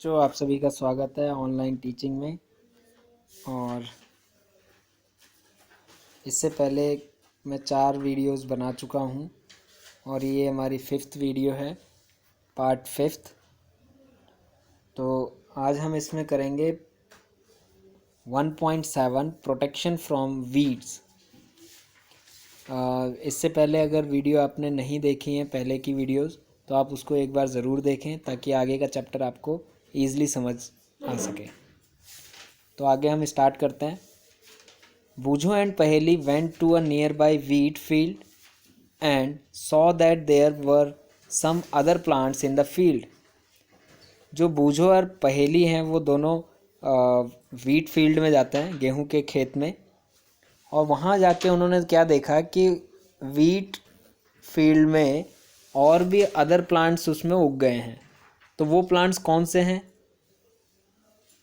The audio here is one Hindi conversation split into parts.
बच्चों, आप सभी का स्वागत है ऑनलाइन टीचिंग में। और इससे पहले मैं 4 वीडियोस बना चुका हूं और ये हमारी 5th वीडियो है, पार्ट 5th। तो आज हम इसमें करेंगे 1.7 प्रोटेक्शन फ्रॉम वीड्स। इससे पहले अगर वीडियो आपने नहीं देखी है पहले की वीडियोस तो आप उसको एक बार ज़रूर देखें ताकि आगे का चैप्टर आपको ईज़िली समझ आ सके। तो आगे हम स्टार्ट करते हैं। बूझो एंड पहेली went to a nearby wheat field and saw that there were some other plants in the field। जो बूझो और पहेली हैं वो दोनों वीट फील्ड में जाते हैं, गेहूं के खेत में। और वहाँ जाके उन्होंने क्या देखा कि वीट फील्ड में और भी अदर प्लांट्स उसमें उग गए हैं। तो वो प्लांट्स कौन से हैं?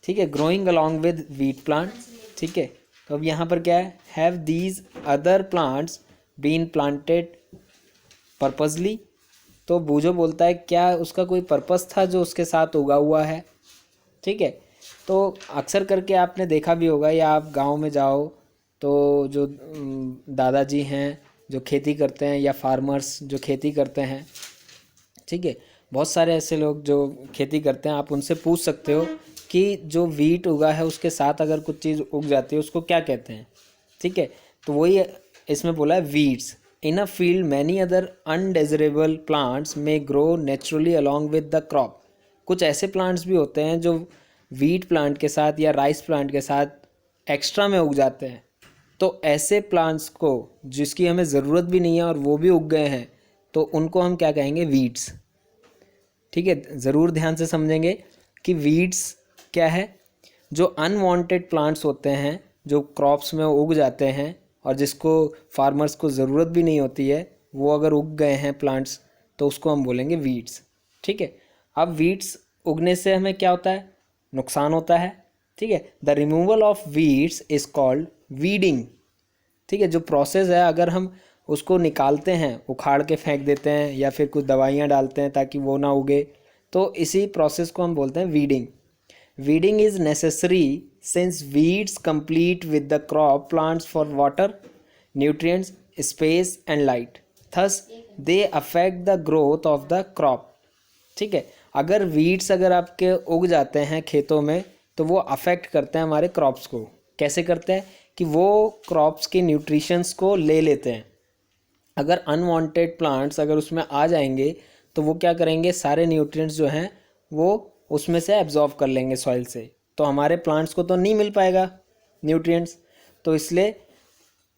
ठीक है, growing along with wheat plant. ठीक है, तो अब यहाँ पर क्या है, have these other plants been planted purposely. तो बूझो बोलता है क्या उसका कोई पर्पस था जो उसके साथ उगा हुआ है। ठीक है, तो अक्सर करके आपने देखा भी होगा या आप गांव में जाओ तो जो दादाजी हैं जो खेती करते हैं या फार्मर्स जो खेती करते हैं, ठीक है, बहुत सारे ऐसे लोग जो खेती करते हैं, आप उनसे पूछ सकते हो कि जो वीट उगा है उसके साथ अगर कुछ चीज़ उग जाती है उसको क्या कहते हैं। ठीक है, तो वही इसमें बोला है weeds. In a field many other undesirable plants में grow naturally along with the crop. कुछ ऐसे प्लांट्स भी होते हैं जो वीट प्लांट के साथ या राइस प्लांट के साथ एक्स्ट्रा में उग जाते हैं। तो ऐसे प्लांट्स को जिसकी हमें ज़रूरत भी नहीं है और वो भी उग गए हैं तो उनको हम क्या कहेंगे, वीड्स। ठीक है, ज़रूर ध्यान से समझेंगे कि वीड्स क्या है। जो अनवांटेड प्लांट्स होते हैं जो क्रॉप्स में उग जाते हैं और जिसको फार्मर्स को ज़रूरत भी नहीं होती है, वो अगर उग गए हैं प्लांट्स तो उसको हम बोलेंगे वीड्स। ठीक है, अब वीड्स उगने से हमें क्या होता है, नुकसान होता है। ठीक है, the removal of weeds is called weeding. ठीक है, जो प्रोसेस है अगर हम उसको निकालते हैं, उखाड़ के फेंक देते हैं या फिर कुछ दवाइयाँ डालते हैं ताकि वो ना उगे, तो इसी प्रोसेस को हम बोलते हैं weeding. Weeding is necessary since weeds complete with the crop plants for water, nutrients, space and light, thus they affect the growth of the crop. ठीक है, अगर वीड्स अगर आपके उग जाते हैं खेतों में तो वो अफेक्ट करते हैं हमारे क्रॉप्स को। कैसे करते हैं कि वो क्रॉप्स के न्यूट्रिशंस को ले लेते हैं। अगर अनवांटेड प्लांट्स अगर उसमें आ जाएंगे तो वो क्या करेंगे, सारे न्यूट्रिएंट्स जो हैं वो उसमें से एब्जॉर्ब कर लेंगे सॉइल से, तो हमारे प्लांट्स को तो नहीं मिल पाएगा न्यूट्रिएंट्स। तो इसलिए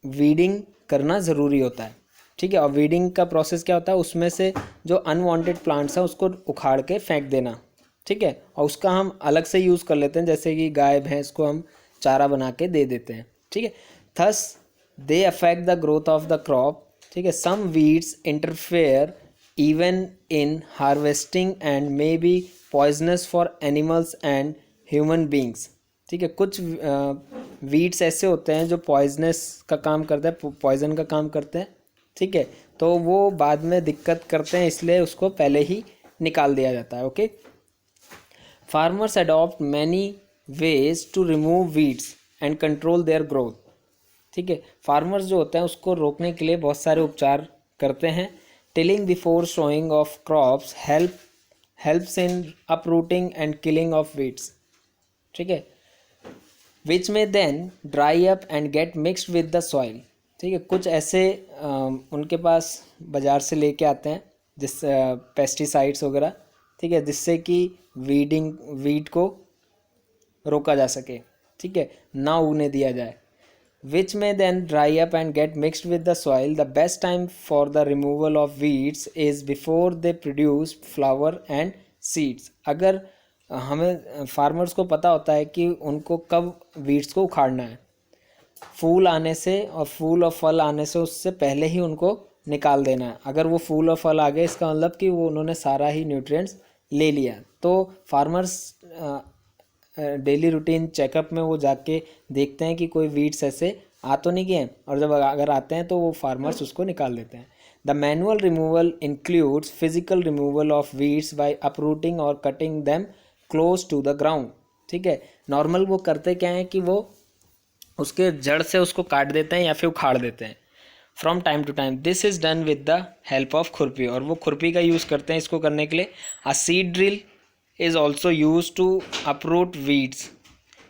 वीडिंग करना ज़रूरी होता है। ठीक है, और वीडिंग का प्रोसेस क्या होता है, उसमें से जो अनवांटेड प्लांट्स हैं उसको उखाड़ के फेंक देना। ठीक है, और उसका हम अलग से यूज़ कर लेते हैं, जैसे कि गाय भैंस को हम चारा बना के दे देते हैं। ठीक है, thus they affect the growth of the crop. ठीक है, some weeds interfere even in harvesting and may be poisonous for animals and human beings. ठीक है, कुछ वीड्स ऐसे होते हैं जो पॉइजनस का काम करते हैं, पॉइजन का काम करते हैं। ठीक है, तो वो बाद में दिक्कत करते हैं, इसलिए उसको पहले ही निकाल दिया जाता है। Okay, farmers adopt many ways to remove weeds and control their growth. ठीक है, फार्मर्स जो होते हैं उसको रोकने के लिए बहुत सारे उपचार करते हैं। Tilling before sowing of crops helps in uprooting and killing of weeds. ठीक है, विच में then dry up and get mixed with the soil. ठीक है, कुछ ऐसे उनके पास बाज़ार से लेके आते हैं जिस पेस्टिसाइड्स वगैरह। ठीक है, जिससे कि वीड को रोका जा सके। ठीक है, ना उगने दिया जाए। विच में then dry up and get mixed with the soil. The best time for the removal of weeds is before they produce flower and seeds. अगर हमें फार्मर्स को पता होता है कि उनको कब वीड्स को उखाड़ना है, फूल आने से और फूल और फल आने से उससे पहले ही उनको निकाल देना है। अगर वो फूल और फल आ गए इसका मतलब कि वो उन्होंने सारा ही न्यूट्रिएंट्स ले लिया। तो फार्मर्स डेली रूटीन चेकअप में वो जाके देखते हैं कि कोई वीड्स ऐसे आ तो नहीं गए, और जब अगर आते हैं तो वो फार्मर्स उसको निकाल देते हैं। The manual removal includes physical removal of weeds by uprooting और cutting them close to the ground. ठीक है, नॉर्मल वो करते क्या है कि वो उसके जड़ से उसको काट देते हैं या फिर उखाड़ देते हैं from time to time. This is done with the help of khurpi, और वो खुरपी का यूज़ करते हैं इसको करने के लिए। A seed drill is also use to uproot weeds.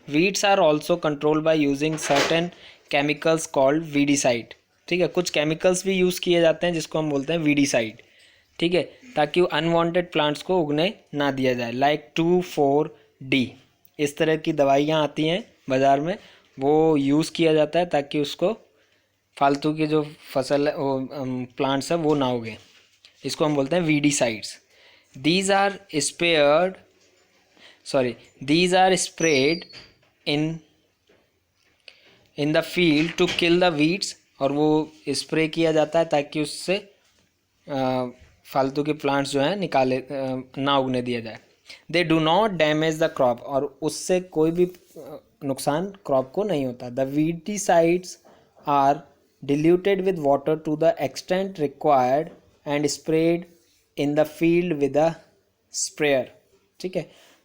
Weeds are also control by using certain chemicals called weedicide. ठीक है, कुछ केमिकल्स भी यूज़ किए जाते हैं जिसको हम बोलते हैं वीडीसाइड। ठीक है, ताकि अनवांटेड प्लांट्स को उगने ना दिया जाए। लाइक 2,4-D इस तरह की दवाइयाँ आती हैं बाज़ार में, वो यूज़ किया जाता है ताकि उसको फालतू की जो फसल है वो प्लांट्स है वो ना उगे। इसको हम बोलते हैं weedicides. These are spared these are spread in the field to kill the weeds, और वो स्प्रे किया जाता है ताकि उससे फालतू के प्लांट्स जो हैं निकाले ना उगने दिया जाए। They do not damage the crop, और उससे कोई भी नुकसान क्रॉप को नहीं होता। The weedicides are diluted with water to the extent required and sprayed in the field with a sprayer। ठीक है,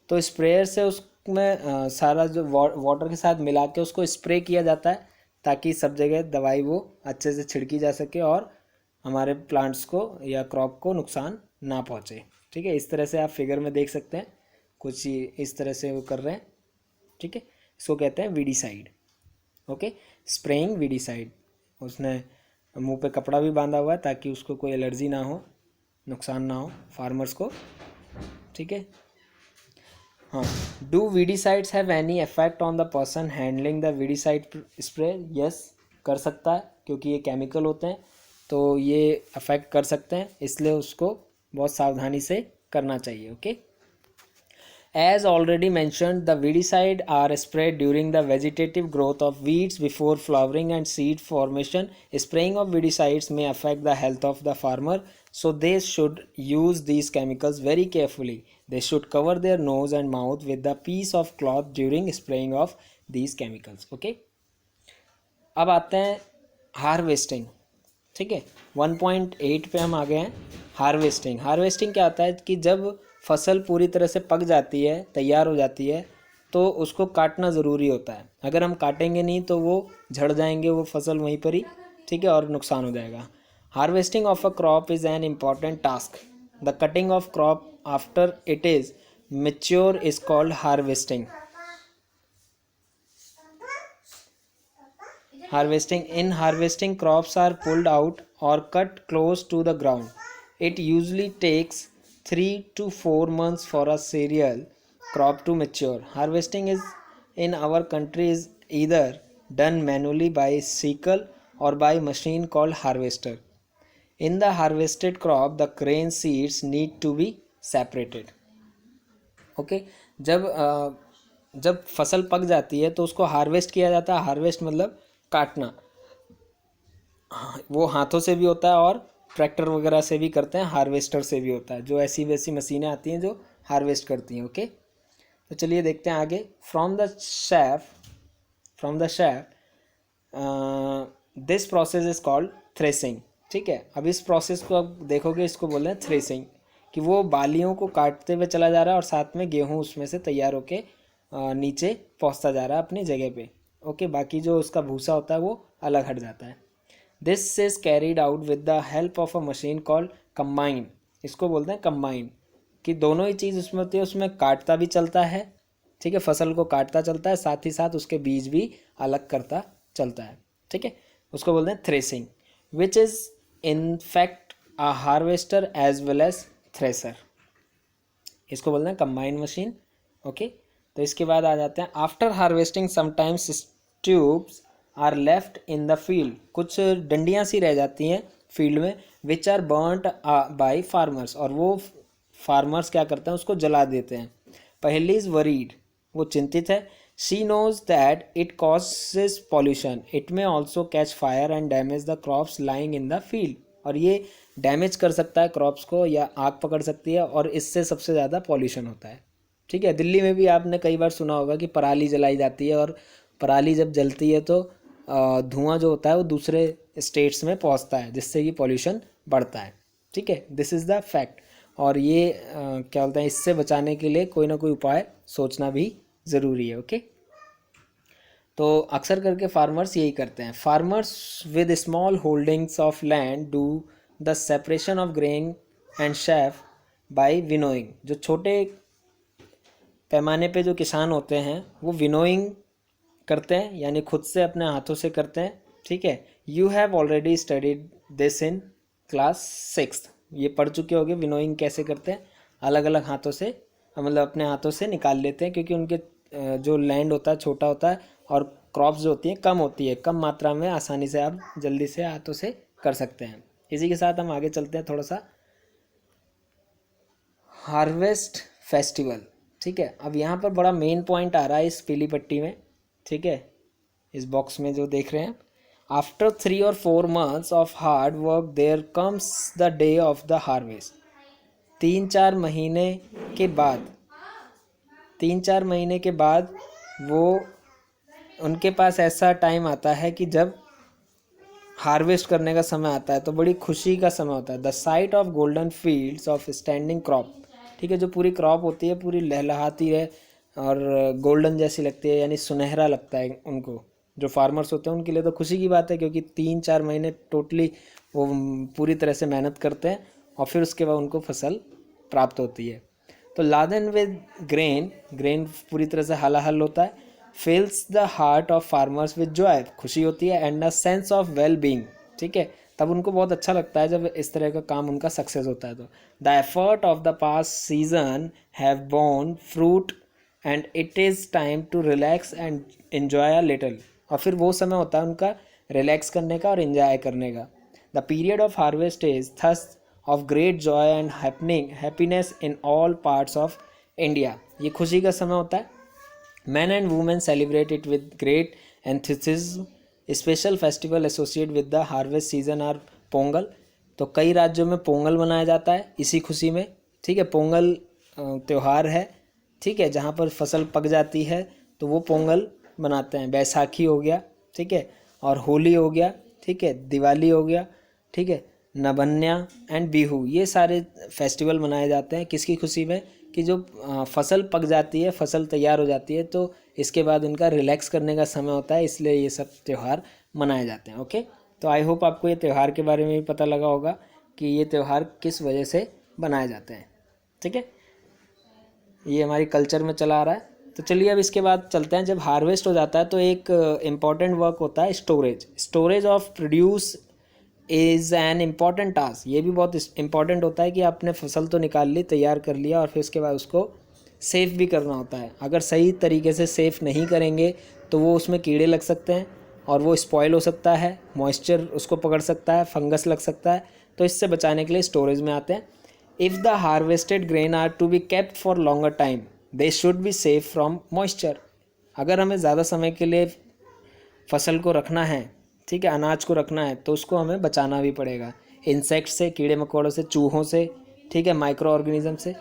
तो स्प्रेयर से उसमें सारा जो वाटर के साथ मिला के उसको स्प्रे किया जाता है ताकि सब जगह दवाई वो अच्छे से छिड़की जा सके और हमारे प्लांट्स को या क्रॉप को नुकसान ना पहुँचे। ठीक है, इस तरह से आप फिगर में देख सकते हैं, कुछ इस तरह से वो कर रहे हैं। ठीक है, इसको कहते हैं वीडीसाइड। Okay, spraying weedicide. उसने मुंह पे कपड़ा भी बांधा हुआ है ताकि उसको कोई एलर्जी ना हो, नुकसान ना हो फार्मर्स को। ठीक है, हाँ। Do weedicides have any effect on the person handling the weedicide spray? Yes, कर सकता है, क्योंकि ये केमिकल होते हैं तो ये अफेक्ट कर सकते हैं, इसलिए उसको बहुत सावधानी से करना चाहिए। Okay, as already mentioned, the weedicide are sprayed during the vegetative growth of weeds before flowering and seed formation. Spraying of weedicides may affect the health of the farmer, so they should use these chemicals very carefully. They should cover their nose and mouth with a piece of cloth during spraying of these chemicals. Okay, अब आते हैं हार्वेस्टिंग। ठीक है, 1.8 पे हम आ गए हैं। हार्वेस्टिंग क्या होता है कि जब फसल पूरी तरह से पक जाती है, तैयार हो जाती है, तो उसको काटना ज़रूरी होता है। अगर हम काटेंगे नहीं तो वो झड़ जाएंगे, वो फसल वहीं पर ही। ठीक है, और नुकसान हो जाएगा। Harvesting of a crop is an important task. The cutting of crop after it is mature is called harvesting. In harvesting, crops are pulled out or cut close to the ground. It usually takes 3 to 4 months for a cereal crop to mature. Harvesting is in our country is either done manually by sickle or by machine called harvester. In the harvested crop, the grain seeds need to be separated. Okay, जब फसल पक जाती है तो उसको हार्वेस्ट किया जाता है। हार्वेस्ट मतलब काटना। वो हाथों से भी होता है और ट्रैक्टर वगैरह से भी करते हैं, हार्वेस्टर से भी होता है, जो ऐसी वैसी मशीनें आती हैं जो हार्वेस्ट करती हैं। ओके, तो चलिए देखते हैं आगे। From the chef this process is called threshing. ठीक है, अब इस प्रोसेस को अब देखोगे, इसको बोल रहे हैं थ्रेसिंग, कि वो बालियों को काटते हुए चला जा रहा है और साथ में गेहूँ उसमें से तैयार होके नीचे पहुँचता जा रहा है अपनी जगह पे। ओके, बाकी जो उसका भूसा होता है वो अलग हट जाता है। This is carried out with the help of a machine called combine. इसको बोलते हैं कंबाइन, कि दोनों ही चीज़ उसमें होती है। उसमें काटता भी चलता है, ठीक है, फसल को काटता चलता है, साथ ही साथ उसके बीज भी अलग करता चलता है। ठीक है, उसको बोलते हैं threshing, which is in fact a harvester as well as thresher. इसको बोलते हैं कंबाइन मशीन। ओके, तो इसके बाद आ जाते हैं after harvesting sometimes stubs are left in the field. कुछ डंडियाँ सी रह जाती हैं फील्ड में, which are burned by farmers, और वो फार्मर्स क्या करते हैं, उसको जला देते हैं। पहली इज़ वरीड, वो चिंतित है। She knows that it causes pollution, it may also catch fire and damage the crops lying in the field, और ये डैमेज कर सकता है क्रॉप्स को या आग पकड़ सकती है, और इससे सबसे ज़्यादा पॉल्यूशन होता है। ठीक है, दिल्ली में भी आपने कई बार सुना होगा कि पराली जलाई जाती है, और पराली जब जलती है तो धुआं जो होता है वो दूसरे स्टेट्स में पहुंचता है, जिससे कि पॉल्यूशन बढ़ता है। ठीक है, दिस इज़ द फैक्ट। और ये क्या बोलते हैं, इससे बचाने के लिए कोई ना कोई उपाय सोचना भी ज़रूरी है। ओके, तो अक्सर करके फार्मर्स यही करते हैं। Farmers with small holdings of land do the separation of grain and chaff by winnowing. जो छोटे पैमाने पे जो किसान होते हैं वो विनोइंग करते हैं, यानी खुद से अपने हाथों से करते हैं। ठीक है, you have already studied this in class 6। ये पढ़ चुके होंगे विनोइंग कैसे करते हैं। अलग अलग हाथों से, मतलब अपने हाथों से निकाल लेते हैं, क्योंकि उनके जो लैंड होता है छोटा होता है और क्रॉप्स जो होती हैं कम होती है, कम मात्रा में आसानी से आप जल्दी से हाथों से कर सकते हैं। इसी के साथ हम आगे चलते हैं थोड़ा सा। हार्वेस्ट फेस्टिवल, ठीक है। अब यहाँ पर बड़ा मेन पॉइंट आ रहा है इस पीली पट्टी में, ठीक है, इस बॉक्स में जो देख रहे हैं। आफ्टर 3 और 4 months of hard work there comes the day of the harvest. 3-4 महीने के बाद, 3-4 महीने के बाद वो उनके पास ऐसा टाइम आता है कि जब हार्वेस्ट करने का समय आता है, तो बड़ी खुशी का समय होता है। The site of golden fields of standing crop, ठीक है, जो पूरी क्रॉप होती है पूरी लहलहाती है और गोल्डन जैसी लगती है, यानी सुनहरा लगता है उनको। जो फार्मर्स होते हैं उनके लिए तो खुशी की बात है, क्योंकि 3-4 महीने टोटली वो पूरी तरह से मेहनत करते हैं और फिर उसके बाद उनको फसल प्राप्त होती है। तो लादेन विद ग्रेन, ग्रेन पूरी तरह से हलाहल होता है। फिल्स the heart of farmers with Joy, खुशी होती है, and a sense of well being, ठीक है, तब उनको बहुत अच्छा लगता है जब इस तरह का काम उनका सक्सेस होता है। तो the effort of the past season have borne fruit and it is time to relax and enjoy a little. और फिर वो समय होता है उनका रिलैक्स करने का और एंजॉय करने का। The period of harvest is thus of great Joy and happiness in all parts of India. ये खुशी का समय होता है। Men and women celebrate it with great enthusiasm. Special festival associated with the harvest season are Pongal. तो कई राज्यों में पोंगल मनाया जाता है इसी खुशी में, ठीक है। पोंगल त्यौहार है, ठीक है, जहाँ पर फसल पक जाती है तो वो पोंगल मनाते हैं। बैसाखी हो गया, ठीक है, और होली हो गया, ठीक है, दिवाली हो गया, ठीक है, नबन्या एंड बिहू, ये सारे फेस्टिवल मनाए जाते हैं किसकी खुशी में, कि जो फसल पक जाती है, फसल तैयार हो जाती है, तो इसके बाद उनका रिलैक्स करने का समय होता है, इसलिए ये सब त्यौहार मनाए जाते हैं। ओके, तो आई होप आपको ये त्यौहार के बारे में भी पता लगा होगा कि ये त्यौहार किस वजह से बनाए जाते हैं, ठीक है। ये हमारी कल्चर में चला आ रहा है। तो चलिए अब इसके बाद चलते हैं। जब हार्वेस्ट हो जाता है तो एक इम्पॉर्टेंट वर्क होता है storage. Storage of produce is an important task. ये भी बहुत इम्पॉर्टेंट होता है कि आपने फसल तो निकाल ली, तैयार कर लिया, और फिर उसके बाद उसको सेफ़ भी करना होता है। अगर सही तरीके से सेफ़ नहीं करेंगे तो वो उसमें कीड़े लग सकते हैं और वो स्पॉइल हो सकता है, मॉइस्चर उसको पकड़ सकता है, फंगस लग सकता है। तो इससे बचाने के लिए स्टोरेज में आते हैं। If the harvested grain are to be kept for longer time they should be safe from moisture. अगर हमें ज़्यादा समय के लिए फसल को रखना है, ठीक है, अनाज को रखना है, तो उसको हमें बचाना भी पड़ेगा इंसेक्ट से, कीड़े मकोड़ों से, चूहों से, ठीक है, माइक्रो ऑर्गेनिज्म से,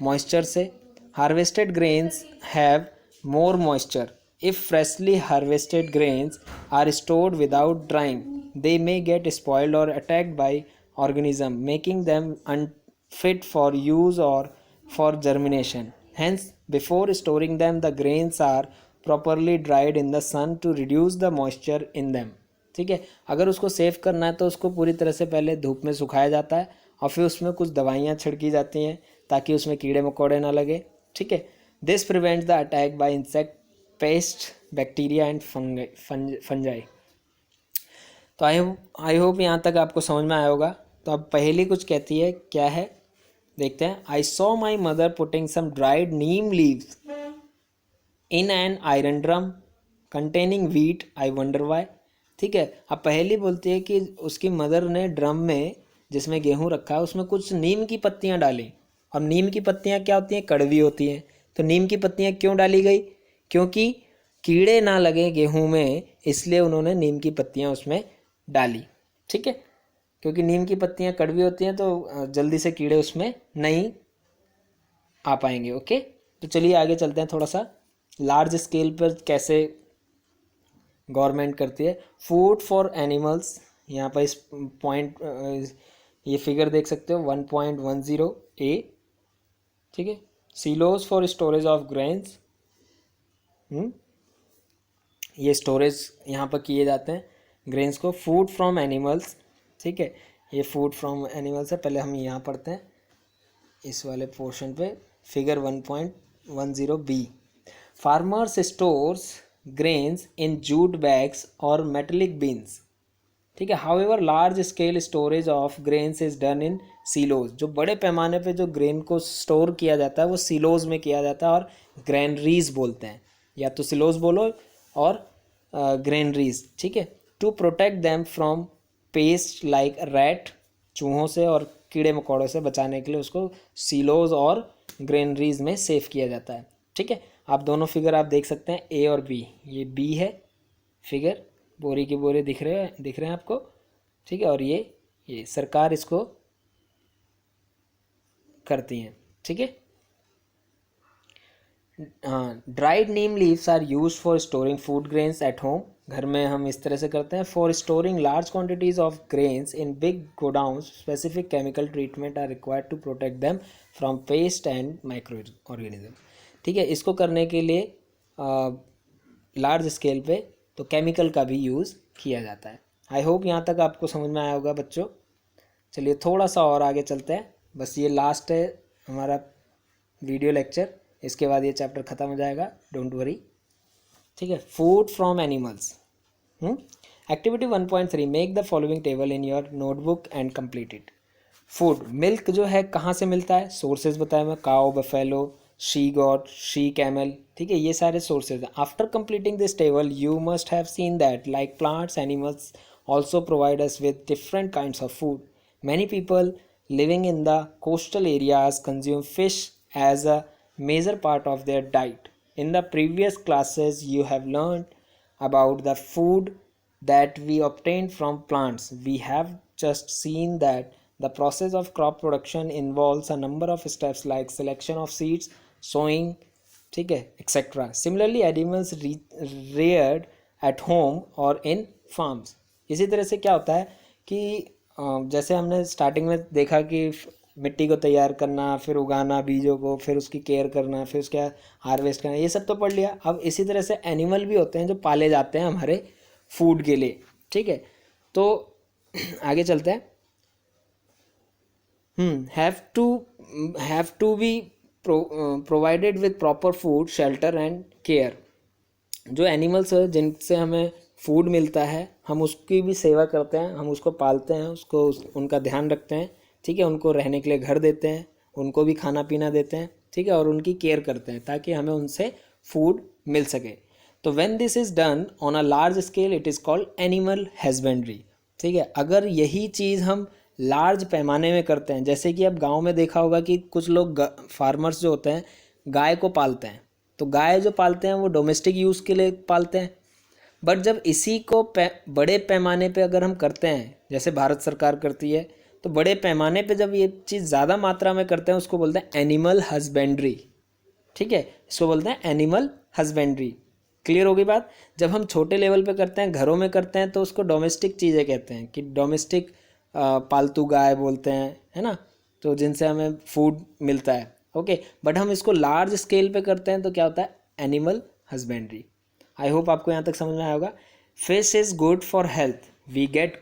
मॉइस्चर से। Harvested grains have more moisture. If freshly harvested grains are stored without drying they may get spoiled और attacked by organism making them unfit for use or for germination. Hence, before storing them, the grains are properly dried in the sun to reduce the moisture in them. ठीक है, अगर उसको सेव करना है तो उसको पूरी तरह से पहले धूप में सुखाया जाता है और फिर उसमें कुछ दवाइयाँ छिड़की जाती हैं ताकि उसमें कीड़े मकोड़े ना लगे, ठीक है। This prevents the attack by insect, paste, bacteria and fungi. तो आई होप यहाँ तक आपको समझ में आया होगा। तो अब पहेली कुछ कहती है, क्या है देखते हैं। I saw my mother putting some dried neem leaves in an iron drum containing wheat, I wonder why. ठीक है, अब पहेली बोलती है कि उसकी मदर ने ड्रम में जिसमें गेहूं रखा है उसमें कुछ नीम की पत्तियां डाली। और नीम की पत्तियां क्या होती हैं, कड़वी होती हैं। तो नीम की पत्तियां क्यों डाली गई, क्योंकि कीड़े ना लगे गेहूं में, इसलिए उन्होंने नीम की पत्तियां उसमें डाली, ठीक है। क्योंकि नीम की पत्तियां कड़वी होती हैं तो जल्दी से कीड़े उसमें नहीं आ पाएंगे। ओके, तो चलिए आगे चलते हैं थोड़ा सा। लार्ज स्केल पर कैसे गवर्नमेंट करती है। फूड फॉर एनिमल्स, यहाँ पर इस पॉइंट ये फिगर देख सकते हो 1.10 A, ठीक है। Silos for storage of grains, ये स्टोरेज यहाँ पर किए जाते हैं ग्रेन्स को। फूड फ्रॉम एनिमल्स, ठीक है, ये फूड फ्रॉम एनिमल्स है। पहले हम यहाँ पढ़ते हैं इस वाले पोर्शन पे, figure 1.10 B। Farmers stores grains in jute bags और मेटलिक बीन्स, ठीक है। However large scale storage of grains is done in silos, जो बड़े पैमाने पे जो ग्रेन को स्टोर किया जाता है वो सीलोज में किया जाता है और ग्रैनरीज बोलते हैं, या तो सिलोज बोलो और ग्रैनरीज, ठीक है। To protect them from pest like rat, चूहों से और कीड़े मकोड़ों से बचाने के लिए उसको सीलोज और ग्रेनरीज में सेव किया जाता है, ठीक है। आप दोनों फिगर आप देख सकते हैं, ए और बी। ये बी है फिगर, बोरी के बोरे दिख रहे हैं आपको, ठीक है। और ये सरकार इसको करती हैं, ठीक है। हाँ, dried neem leaves are used for storing food grains at home, घर में हम इस तरह से करते हैं। For storing large quantities of grains in big godowns specific chemical treatment are required to protect them from pest and microorganism, ठीक है। इसको करने के लिए लार्ज स्केल पे तो केमिकल का भी यूज़ किया जाता है। आई होप यहाँ तक आपको समझ में आया होगा बच्चों। चलिए थोड़ा सा और आगे चलते हैं, बस ये लास्ट है हमारा वीडियो लेक्चर, इसके बाद ये चैप्टर ख़त्म हो जाएगा, डोंट वरी, ठीक है। Food from animals, activity 1.3, make the following table in your notebook and complete it. Food, milk जो है कहाँ से मिलता है, सोर्सेज बताया मैं, cow, buffalo, she goat, she camel, ठीक है, ये सारे सोर्सेज हैं। After completing this table you must have seen that like plants animals also provide us with different kinds of food. Many people living in the coastal areas consume fish as a major part of their diet. In the previous classes, you have learned about the food that we obtain from plants. We have just seen that the process of crop production involves a number of steps like selection of seeds, sowing, ठीक है, etc. Similarly, animals reared at home or in farms. इसी तरह से क्या होता है कि जैसे हमने स्टार्टिंग में देखा कि मिट्टी को तैयार करना, फिर उगाना बीजों को, फिर उसकी केयर करना, फिर उसके हार्वेस्ट करना, ये सब तो पढ़ लिया। अब इसी तरह से एनिमल भी होते हैं जो पाले जाते हैं हमारे फूड के लिए, ठीक है। तो आगे चलते हैं। Have to be provided with proper food, shelter and care. जो एनिमल्स है जिनसे हमें फूड मिलता है, हम उसकी भी सेवा करते हैं, हम उसको पालते हैं, उसको उनका ध्यान रखते हैं, ठीक है। उनको रहने के लिए घर देते हैं, उनको भी खाना पीना देते हैं, ठीक है, और उनकी केयर करते हैं ताकि हमें उनसे फूड मिल सके। तो when this is done on a large scale it is called animal husbandry, ठीक है। अगर यही चीज़ हम लार्ज पैमाने में करते हैं, जैसे कि अब गाँव में देखा होगा कि कुछ लोग फार्मर्स जो होते हैं गाय को पालते हैं, तो गाय जो पालते हैं वो डोमेस्टिक यूज़ के लिए पालते हैं। बट जब इसी को बड़े पैमाने पे अगर हम करते हैं, जैसे भारत सरकार करती है, तो बड़े पैमाने पे जब ये चीज़ ज़्यादा मात्रा में करते हैं उसको बोलते हैं एनिमल हस्बेंड्री, ठीक है, इसको बोलते हैं एनिमल हस्बेंड्री। क्लियर होगी बात। जब हम छोटे लेवल पे करते हैं, घरों में करते हैं, तो उसको डोमेस्टिक चीज़ें कहते हैं, कि डोमेस्टिक पालतू गाय बोलते हैं, है ना, तो जिनसे हमें फूड मिलता है, ओके। बट हम इसको लार्ज स्केल पे करते हैं तो क्या होता है, एनिमल हस्बेंड्री। आई होप आपको यहाँ तक समझ में आया होगा। Fish is good for health, we get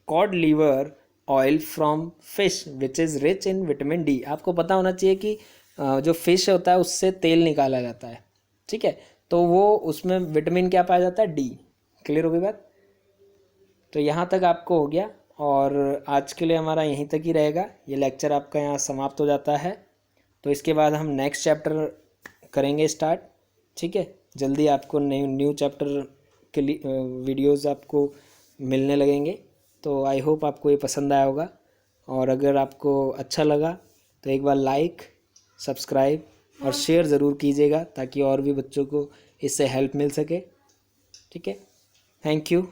cod liver oil from fish which is rich in vitamin D. आपको पता होना चाहिए कि जो फिश होता है उससे तेल निकाला जाता है, ठीक है, तो वो उसमें विटामिन क्या पाया जाता है, डी। क्लियर हो गई बात। तो यहाँ तक आपको हो गया, और आज के लिए हमारा यहीं तक ही रहेगा, ये लेक्चर आपका यहाँ समाप्त हो जाता है। तो इसके बाद हम नेक्स्ट चैप्टर करेंगे स्टार्ट, ठीक है। जल्दी आपको न्यू चैप्टर के लिए वीडियोज़ आपको मिलने लगेंगे। तो आई होप आपको ये पसंद आया होगा, और अगर आपको अच्छा लगा तो एक बार लाइक, सब्सक्राइब और शेयर ज़रूर कीजिएगा ताकि और भी बच्चों को इससे हेल्प मिल सके, ठीक है। Thank you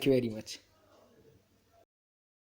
very much.